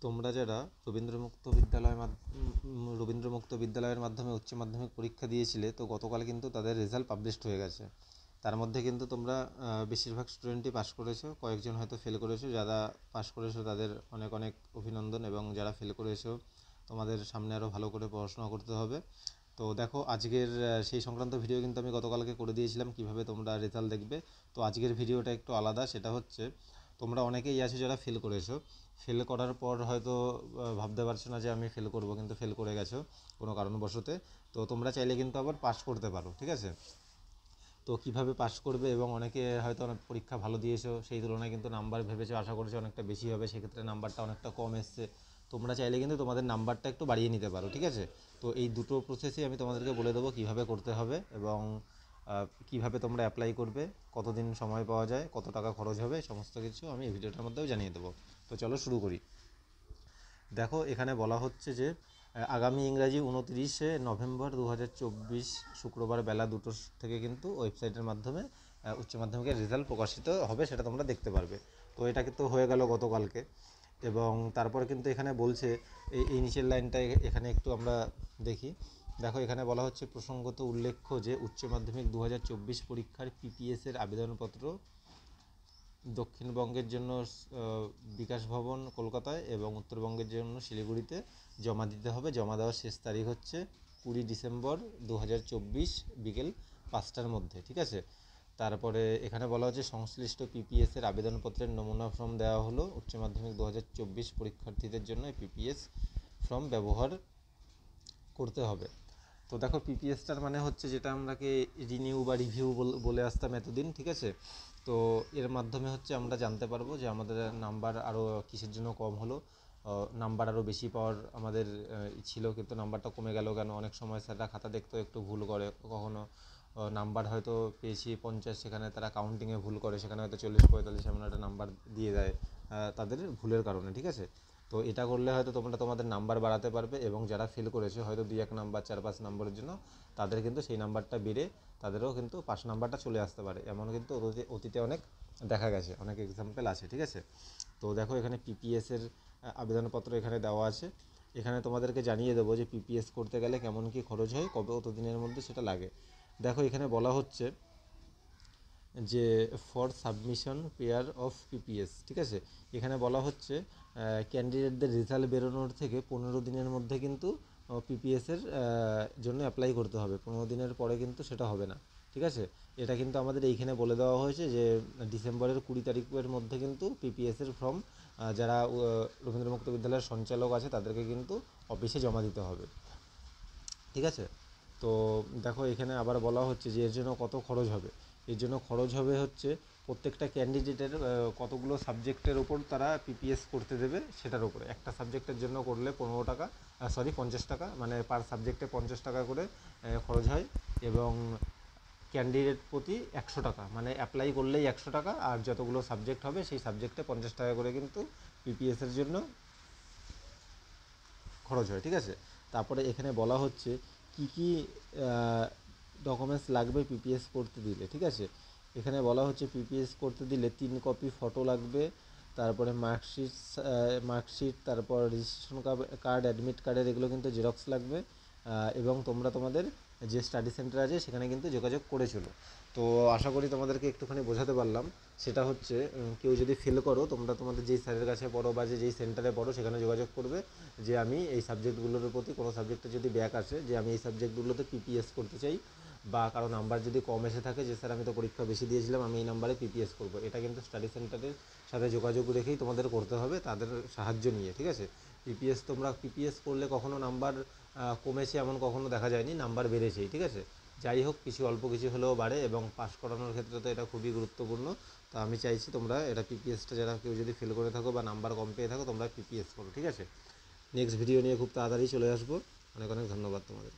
তোমরা যারা রবীন্দ্র মুক্ত বিদ্যালয়ের মাধ্যমে উচ্চ মাধ্যমিক পরীক্ষা দিয়েছিলে, তো গতকাল কিন্তু তাদের রেজাল্ট পাবলিশড হয়ে গেছে। তার মধ্যে কিন্তু তোমরা বেশিরভাগ স্টুডেন্টই পাশ করেছো, কয়েকজন হয়তো ফেল করেছো। যারা পাশ করেছো তাদের অনেক অনেক অভিনন্দন, এবং যারা ফেল করেছো তোমাদের সামনে আরও ভালো করে পড়াশোনা করতে হবে। তো দেখো, আজকের সেই সংক্রান্ত ভিডিও কিন্তু আমি গতকালকে করে দিয়েছিলাম কিভাবে তোমরা রেজাল্ট দেখবে। তো আজকের ভিডিওটা একটু আলাদা। সেটা হচ্ছে, তোমরা অনেকেই আছো যারা ফেল করেছো। ফেল করার পর হয়তো ভাবতে পারছো না যে আমি ফেল করব, কিন্তু ফেল করে গেছো কোনো কারণবশতে। তো তোমরা চাইলে কিন্তু আবার পাস করতে পারো, ঠিক আছে? তো কিভাবে পাস করবে, এবং অনেকে হয়তো অনেক পরীক্ষা ভালো দিয়েছো, সেই তুলনায় কিন্তু নাম্বার ভেবেছো, আশা করেছো অনেকটা বেশি হবে, সেক্ষেত্রে নাম্বারটা অনেকটা কম এসছে। তোমরা চাইলে কিন্তু তোমাদের নাম্বারটা একটু বাড়িয়ে নিতে পারো, ঠিক আছে? তো এই দুটো প্রসেসই আমি তোমাদেরকে বলে দেবো কীভাবে করতে হবে, এবং কিভাবে তোমরা অ্যাপ্লাই করবে, কতদিন সময় পাওয়া যায়, কত টাকা খরচ হবে, সমস্ত কিছু আমি এই ভিডিওটার মধ্যেও জানিয়ে দেবো। তো চলো শুরু করি। দেখো, এখানে বলা হচ্ছে যে আগামী ইংরাজি 29 নভেম্বর 2024 শুক্রবার বেলা 2টো থেকে কিন্তু ওয়েবসাইটের মাধ্যমে উচ্চ মাধ্যমিকের রেজাল্ট প্রকাশিত হবে, সেটা তোমরা দেখতে পারবে। তো এটা কিন্তু হয়ে গেল গতকালকে। এবং তারপর কিন্তু এখানে বলছে, এই নিচের লাইনটা এখানে একটু আমরা দেখি। দেখো, এখানে বলা হচ্ছে, প্রসঙ্গত উল্লেখ্য যে উচ্চ মাধ্যমিক 2024 পরীক্ষার পিপিএসের আবেদনপত্র দক্ষিণবঙ্গের জন্য বিকাশ ভবন কলকাতায় এবং উত্তরবঙ্গের জন্য শিলিগুড়িতে জমা দিতে হবে। জমা দেওয়ার শেষ তারিখ হচ্ছে 20 ডিসেম্বর 2024 বিকেল 5টার মধ্যে, ঠিক আছে? তারপরে এখানে বলা হচ্ছে, সংশ্লিষ্ট পিপিএসের আবেদনপত্রের নমুনা ফর্ম দেওয়া হলো। উচ্চ মাধ্যমিক 2024 পরীক্ষার্থীদের জন্য পিপিএস ফর্ম ব্যবহার করতে হবে। তো দেখো, পিপিএসটার মানে হচ্ছে যেটা আমরাকে রিনিউ বা রিভিউ বলে আসতাম এতদিন, ঠিক আছে? তো এর মাধ্যমে হচ্ছে আমরা জানতে পারবো যে আমাদের নাম্বার আরও কিসের জন্য কম হলো। নাম্বার আরও বেশি পাওয়ার আমাদের ছিল, কিন্তু নাম্বারটা কমে গেল কেন? অনেক সময় স্যাররা খাতা দেখতেও একটু ভুল করে, কখনো নাম্বার হয়তো পেয়েছি 50, সেখানে তারা কাউন্টিংয়ে ভুল করে, সেখানে হয়তো 40-45 এমন একটা নাম্বার দিয়ে দেয় তাদের ভুলের কারণে, ঠিক আছে? তো এটা করলে হয়তো তোমরা তোমাদের নাম্বার বাড়াতে পারবে, এবং যারা ফেল করেছে হয়তো 2-1 নাম্বার, 4-5 নম্বরের জন্য, তাদের কিন্তু সেই নাম্বারটা বেড়ে তাদেরও কিন্তু 5 নাম্বারটা চলে আসতে পারে। এমন কিন্তু অতীতে অনেক দেখা গেছে, অনেক এক্সাম্পল আছে, ঠিক আছে? তো দেখো, এখানে পিপিএসের আবেদনপত্র এখানে দেওয়া আছে। এখানে তোমাদেরকে জানিয়ে দেবো যে পিপিএস করতে গেলে কেমন কী খরচ হয়, কবে কত দিনের মধ্যে সেটা লাগে। দেখো, এখানে বলা হচ্ছে যে for submission pair of PPS, ঠিক আছে? এখানে বলা হচ্ছে ক্যান্ডিডেটদের রেজাল্ট বেরোনোর থেকে 15 দিনের মধ্যে কিন্তু পিপিএসের জন্য অ্যাপ্লাই করতে হবে। 15 দিনের পরে কিন্তু সেটা হবে না, ঠিক আছে? এটা কিন্তু আমাদের এইখানে বলে দেওয়া হয়েছে যে ডিসেম্বরের 20 তারিখের মধ্যে কিন্তু পিপিএসের ফর্ম যারা রবীন্দ্র মুক্ত বিদ্যালয়ের সঞ্চালক আছে তাদেরকে কিন্তু অফিসে জমা দিতে হবে, ঠিক আছে? তো দেখো, এখানে আবার বলা হচ্ছে যে এর জন্য কত খরচ হবে। এর জন্য খরচ হবে হচ্ছে, প্রত্যেকটা ক্যান্ডিডেটের কতগুলো সাবজেক্টের ওপর তারা পিপিএস করতে দেবে সেটার উপরে। একটা সাবজেক্টের জন্য করলে 15 টাকা, 50 টাকা, মানে পার সাবজেক্টে 50 টাকা করে খরচ হয়। এবং ক্যান্ডিডেট প্রতি 100 টাকা, মানে অ্যাপ্লাই করলেই 100 টাকা, আর যতগুলো সাবজেক্ট হবে সেই সাবজেক্টে 50 টাকা করে কিন্তু পিপিএসের জন্য খরচ হয়, ঠিক আছে? তারপরে এখানে বলা হচ্ছে কি কি ডকুমেন্টস লাগবে পিপিএস করতে দিলে, ঠিক আছে? এখানে বলা হচ্ছে পিপিএস করতে দিলে 3 কপি ফটো লাগবে, তারপরে মার্কশিট, তারপর রেজিস্ট্রেশন কার্ড, অ্যাডমিট কার্ডের এগুলো কিন্তু জেরক্স লাগবে। এবং তোমরা তোমাদের যে স্টাডি সেন্টার আছে সেখানে কিন্তু যোগাযোগ করেছিল। তো আশা করি তোমাদেরকে একটুখানি বোঝাতে পারলাম। সেটা হচ্ছে, কেউ যদি ফেল করো, তোমরা তোমাদের যেই স্যারের কাছে পড়ো বা যেই সেন্টারে পড়ো সেখানে যোগাযোগ করবে যে আমি এই সাবজেক্টগুলোর প্রতি, কোনো সাবজেক্টে যদি ব্যাক আসে, যে আমি এই সাবজেক্টগুলোতে পিপিএস করতে চাই, বা কারো নাম্বার যদি কম এসে থাকে যে স্যার আমি তো পরীক্ষা বেশি দিয়েছিলাম, আমি এই নাম্বারে পিপিএস করবো, এটা কিন্তু স্টাডি সেন্টারের সাথে যোগাযোগ রেখেই তোমাদের করতে হবে, তাদের সাহায্য নিয়ে, ঠিক আছে? তোমরা পিপিএস করলে কখনো নাম্বার কমেছে এমন কখনো দেখা যায়নি, নাম্বার বেড়েছেই, ঠিক আছে? যাই হোক, কিছু অল্প কিছু হলেও বাড়ে, এবং পাস করানোর ক্ষেত্রে তো এটা খুবই গুরুত্বপূর্ণ। তো আমি চাইছি তোমরা এটা পিপিএসটা, যারা কেউ যদি ফেল করে থাকো বা নাম্বার কম পেয়ে থাকো, তোমরা পিপিএস করো, ঠিক আছে? নেক্সট ভিডিও নিয়ে খুব তাড়াতাড়ি চলে আসবো। অনেক অনেক ধন্যবাদ তোমাদের।